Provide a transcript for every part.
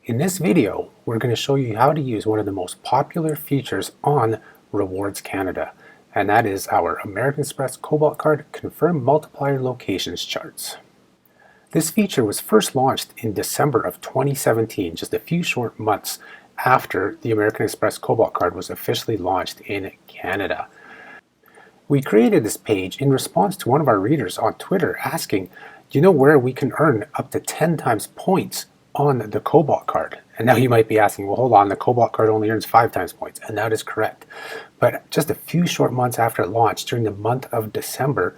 In this video, we're going to show you how to use one of the most popular features on Rewards Canada, and that is our American Express Cobalt Card Confirmed Multiplier Locations Charts. This feature was first launched in December of 2017, just a few short months after the American Express Cobalt Card was officially launched in Canada. We created this page in response to one of our readers on Twitter asking, do you know where we can earn up to 10 times points on the Cobalt Card? And now you might be asking, well, hold on, the Cobalt Card only earns 5 times points, and that is correct. But just a few short months after it launched, during the month of December,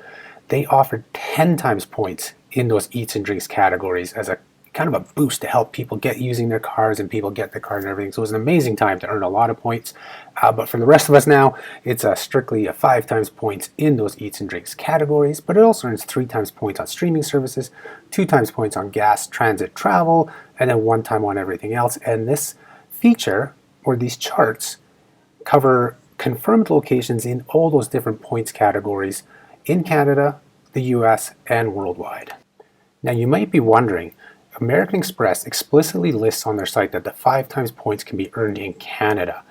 they offered 10 times points in those eats and drinks categories as a kind of a boost to help people get using their cards and people get the card and everything. So it was an amazing time to earn a lot of points. But for the rest of us now, it's strictly 5 times points in those eats and drinks categories, but it also earns 3 times points on streaming services, 2 times points on gas, transit, travel, and then 1 time on everything else. And this feature, or these charts, cover confirmed locations in all those different points categories in Canada, the US, and worldwide. Now you might be wondering, American Express explicitly lists on their site that the 5 times points can be earned in Canada,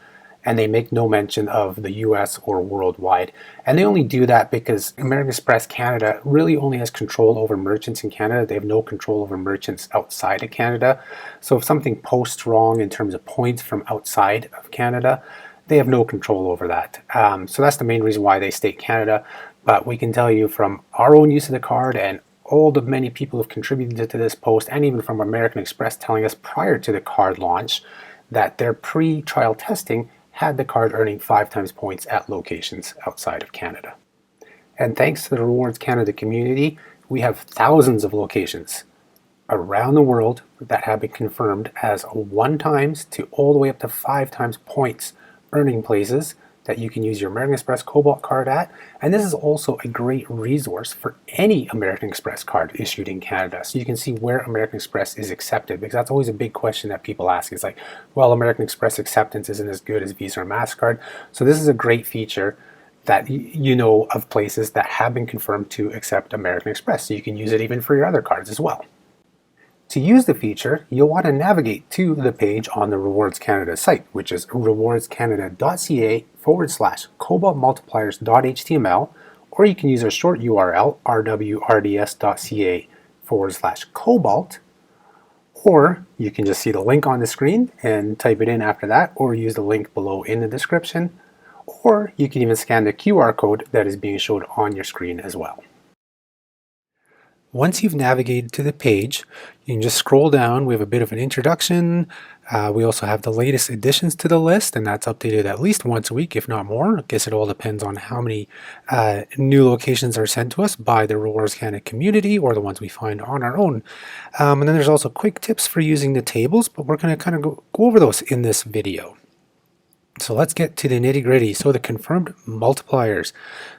and they make no mention of the US or worldwide. And they only do that because American Express Canada really only has control over merchants in Canada. They have no control over merchants outside of Canada. So if something posts wrong in terms of points from outside of Canada, they have no control over that. So that's the main reason why they state Canada. But we can tell you from our own use of the card and all the many people who have contributed to this post, and even from American Express telling us prior to the card launch that their pre-trial testing had the card earning 5 times points at locations outside of Canada. And thanks to the Rewards Canada community, we have thousands of locations around the world that have been confirmed as 1 times to all the way up to 5 times points earning places that you can use your American Express Cobalt card at. And this is also a great resource for any American Express card issued in Canada. So you can see where American Express is accepted, because that's always a big question that people ask. It's like, well, American Express acceptance isn't as good as Visa or MasterCard. So this is a great feature that you know of places that have been confirmed to accept American Express. So you can use it even for your other cards as well. To use the feature, you'll want to navigate to the page on the Rewards Canada site, which is rewardscanada.ca/cobaltmultipliers.html, or you can use our short URL, rwrds.ca/cobalt, or you can just see the link on the screen and type it in after that, or use the link below in the description, or you can even scan the QR code that is being showed on your screen as well. Once you've navigated to the page, you can just scroll down. We have a bit of an introduction. We also have the latest additions to the list, and that's updated at least once a week, if not more. I guess it all depends on how many new locations are sent to us by the Rewards Canada community or the ones we find on our own. And then there's also quick tips for using the tables, but we're going to kind of go over those in this video. So let's get to the nitty-gritty. So the confirmed multipliers.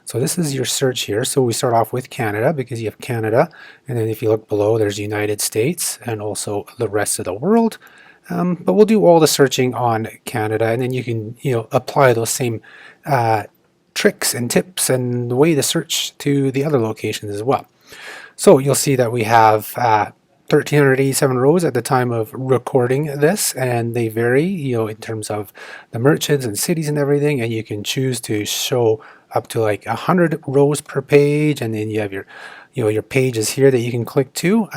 So this is your search here. So we start off with Canada because you have Canada, and then if you look below, there's United States and also the rest of the world. But we'll do all the searching on Canada, and then you can apply those same tricks and tips and the way to search to the other locations as well. So you'll see that we have 1,387 rows at the time of recording this, and they vary, in terms of the merchants and cities and everything, and you can choose to show up to like 100 rows per page, and then you have your pages here that you can click to.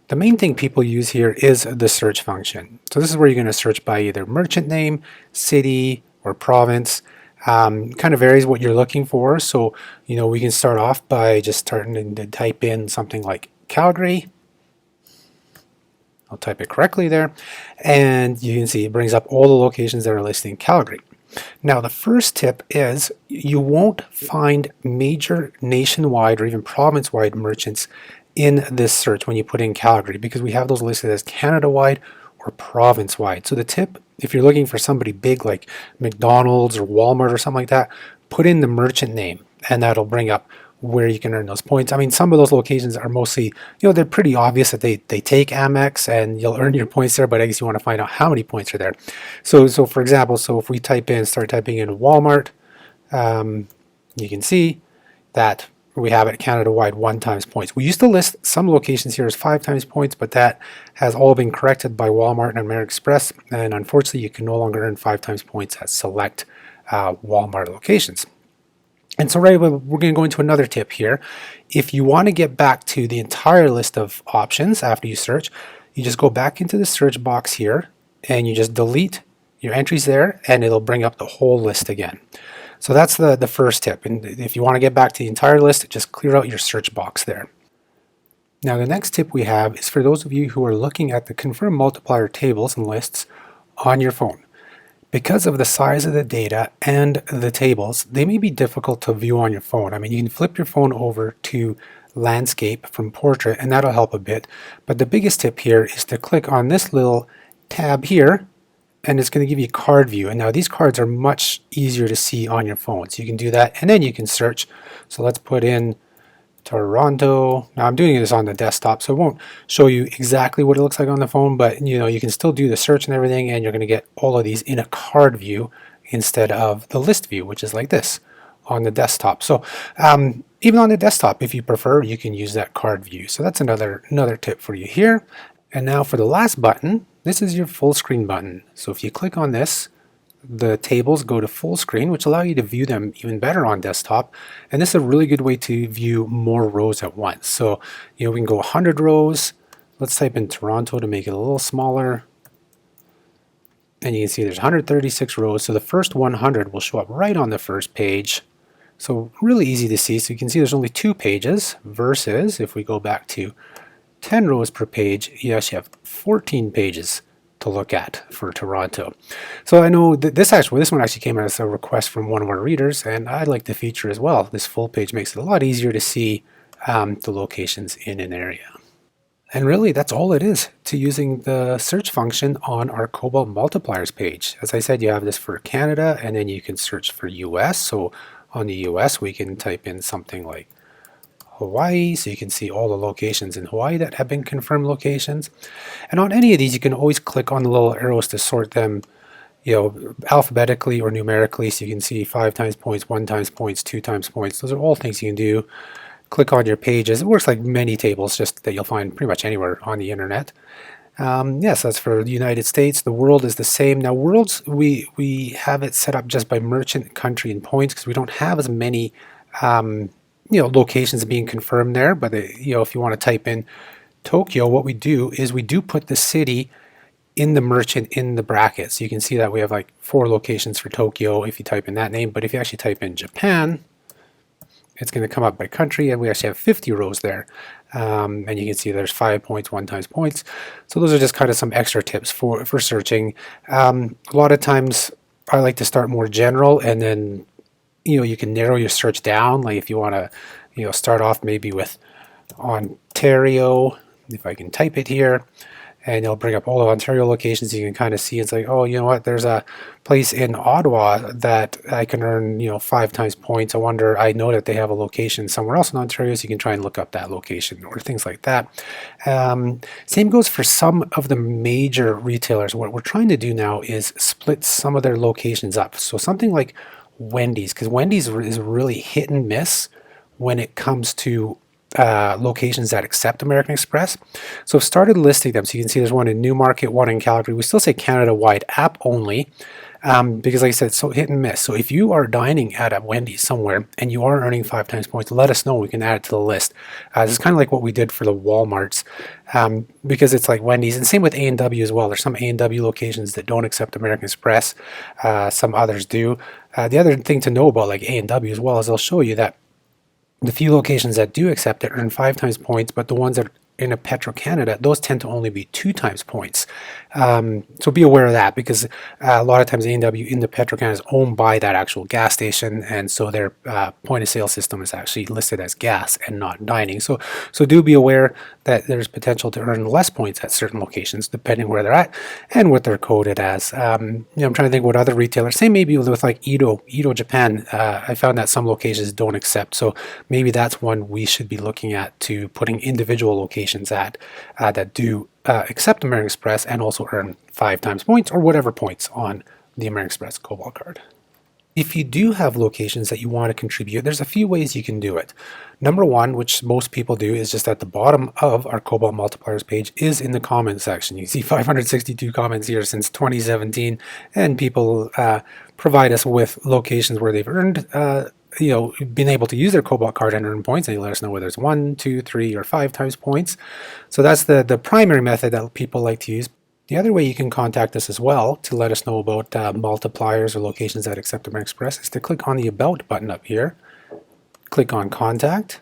The main thing people use here is the search function. So this is where you're going to search by either merchant name, city, or province. Kind of varies what you're looking for. So, we can start off by just starting to type in something like Calgary. I'll type it correctly there, and you can see it brings up all the locations that are listed in Calgary. Now the first tip is you won't find major nationwide or even province-wide merchants in this search when you put in Calgary, because we have those listed as Canada-wide or province-wide. So the tip, if you're looking for somebody big like McDonald's or Walmart or something like that, put in the merchant name, and that'll bring up where you can earn those points. I mean, some of those locations are mostly, they're pretty obvious that they take Amex and you'll earn your points there, but I guess you want to find out how many points are there. So for example, if we start typing in Walmart, you can see that we have it Canada-wide 1 times points. We used to list some locations here as 5 times points, but that has all been corrected by Walmart and American Express, and unfortunately you can no longer earn 5 times points at select Walmart locations. And so right away, we're going to go into another tip here. If you want to get back to the entire list of options after you search, you just go back into the search box here and you just delete your entries there, and it'll bring up the whole list again. So that's the first tip. And if you want to get back to the entire list, just clear out your search box there. Now the next tip we have is for those of you who are looking at the confirm multiplier tables and lists on your phone. Because of the size of the data and the tables, they may be difficult to view on your phone. I mean, you can flip your phone over to landscape from portrait and that'll help a bit. But the biggest tip here is to click on this little tab here, and it's going to give you card view. And now these cards are much easier to see on your phone. So you can do that and then you can search. So let's put in Toronto. Now I'm doing this on the desktop, so it won't show you exactly what it looks like on the phone, but you can still do the search and everything, and you're going to get all of these in a card view instead of the list view, which is like this on the desktop. So even on the desktop, if you prefer, you can use that card view. So that's another tip for you here. And now for the last button, this is your full screen button. So if you click on this, the tables go to full screen, which allow you to view them even better on desktop. And this is a really good way to view more rows at once. So we can go 100 rows. Let's type in Toronto to make it a little smaller. And you can see there's 136 rows. So the first 100 will show up right on the first page. So really easy to see. So you can see there's only 2 pages versus if we go back to 10 rows per page, you actually have 14 pages to look at for Toronto. So I know that this one actually came as a request from one of our readers, and I like the feature as well. This full page makes it a lot easier to see the locations in an area. And really, that's all it is to using the search function on our Cobalt Multipliers page. As I said, you have this for Canada, and then you can search for US. So on the US, we can type in something like Hawaii, so you can see all the locations in Hawaii that have been confirmed locations. And on any of these, you can always click on the little arrows to sort them, alphabetically or numerically, so you can see 5 times points, 1 times points, 2 times points. Those are all things you can do. Click on your pages. It works like many tables, just that you'll find pretty much anywhere on the internet. Yes, that's for the United States. The world is the same. Now, worlds, we have it set up just by merchant, country, and points because we don't have as many locations being confirmed there. But if you want to type in Tokyo, what we do is we do put the city in the merchant in the brackets. So you can see that we have like 4 locations for Tokyo if you type in that name. But if you actually type in Japan, it's going to come up by country, and we actually have 50 rows there. And you can see there's 5 points, 1 times points. So those are just kind of some extra tips for searching. A lot of times I like to start more general, and then you can narrow your search down. Like if you want to start off maybe with Ontario, if I can type it here, and it'll bring up all the Ontario locations. You can kind of see it's like, oh, you know what, there's a place in Ottawa that I can earn 5 times points. I know that they have a location somewhere else in Ontario, so you can try and look up that location or things like that. Same goes for some of the major retailers. What we're trying to do now is split some of their locations up. So something like Wendy's, because Wendy's is really hit and miss when it comes to locations that accept American Express. So I've started listing them. So you can see there's one in Newmarket, one in Calgary. We still say Canada-wide app only because like I said, it's so hit and miss. So if you are dining at a Wendy's somewhere and you are earning 5 times points, let us know. We can add it to the list. This is kind of like what we did for the Walmarts because it's like Wendy's, and same with A&W as well. There's some A&W locations that don't accept American Express. Some others do. The other thing to know about like A&W as well is they'll show you that the few locations that do accept it earn 5 times points, but the ones that are in a Petro-Canada, those tend to only be 2 times points. So be aware of that, because a lot of times A&W in the Petro-Canada is owned by that actual gas station, and so their point of sale system is actually listed as gas and not dining. So do be aware that there's potential to earn less points at certain locations depending where they're at and what they're coded as. I'm trying to think what other retailers, same maybe with like Edo Japan. I found that some locations don't accept, so maybe that's one we should be looking at, to putting individual locations at that do accept American Express and also earn 5 times points or whatever points on the American Express Cobalt Card. If you do have locations that you want to contribute, there's a few ways you can do it. Number one, which most people do, is just at the bottom of our Cobalt Multipliers page is in the comment section. You see 562 comments here since 2017, and people provide us with locations where they've earned, been able to use their Cobalt card and earn points, and they let us know whether it's 1, 2, 3, or 5 times points. So that's the primary method that people like to use. The other way you can contact us as well to let us know about multipliers or locations that accept American Express is to click on the About button up here, click on Contact,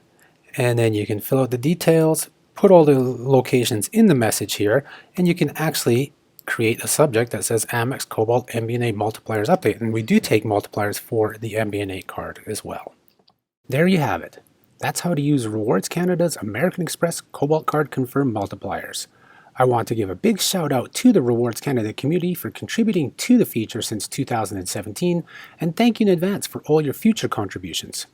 and then you can fill out the details, put all the locations in the message here, and you can actually create a subject that says Amex Cobalt MBNA Multipliers Update, and we do take multipliers for the MBNA card as well. There you have it. That's how to use Rewards Canada's American Express Cobalt Card Confirmed Multipliers. I want to give a big shout out to the Rewards Canada community for contributing to the feature since 2017, and thank you in advance for all your future contributions.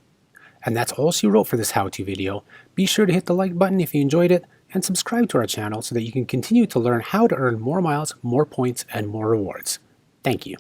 And that's all she wrote for this how-to video. Be sure to hit the like button if you enjoyed it, and subscribe to our channel so that you can continue to learn how to earn more miles, more points, and more rewards. Thank you.